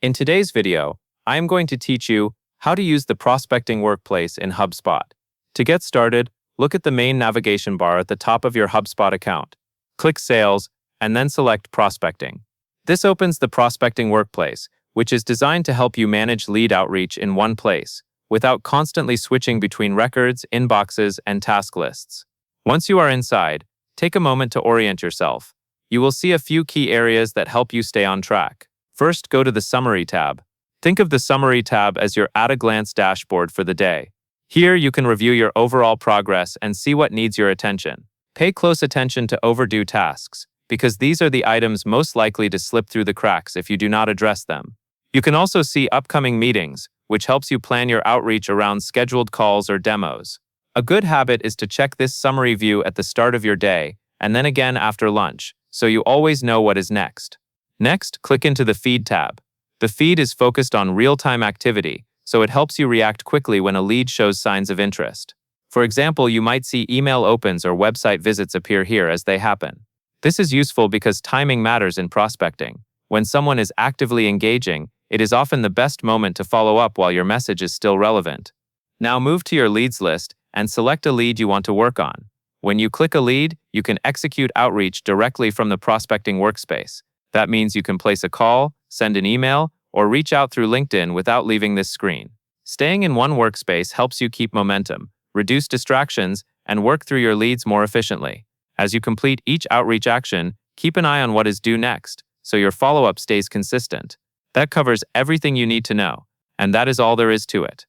In today's video, I am going to teach you how to use the prospecting workplace in Hubspot. To get started, look at the main navigation bar at the top of your Hubspot account. Click Sales, and then select Prospecting. This opens the prospecting workplace, which is designed to help you manage lead outreach in one place, without constantly switching between records, inboxes, and task lists. Once you are inside, take a moment to orient yourself. You will see a few key areas that help you stay on track. First, go to the Summary tab. Think of the Summary tab as your at-a-glance dashboard for the day. Here, you can review your overall progress and see what needs your attention. Pay close attention to overdue tasks, because these are the items most likely to slip through the cracks if you do not address them. You can also see upcoming meetings, which helps you plan your outreach around scheduled calls or demos. A good habit is to check this summary view at the start of your day, and then again after lunch, so you always know what is next. Next, click into the Feed tab. The feed is focused on real-time activity, so it helps you react quickly when a lead shows signs of interest. For example, you might see email opens or website visits appear here as they happen. This is useful because timing matters in prospecting. When someone is actively engaging, it is often the best moment to follow up while your message is still relevant. Now move to your leads list and select a lead you want to work on. When you click a lead, you can execute outreach directly from the prospecting workspace. That means you can place a call, send an email, or reach out through LinkedIn without leaving this screen. Staying in one workspace helps you keep momentum, reduce distractions, and work through your leads more efficiently. As you complete each outreach action, keep an eye on what is due next, so your follow-up stays consistent. That covers everything you need to know, and that is all there is to it.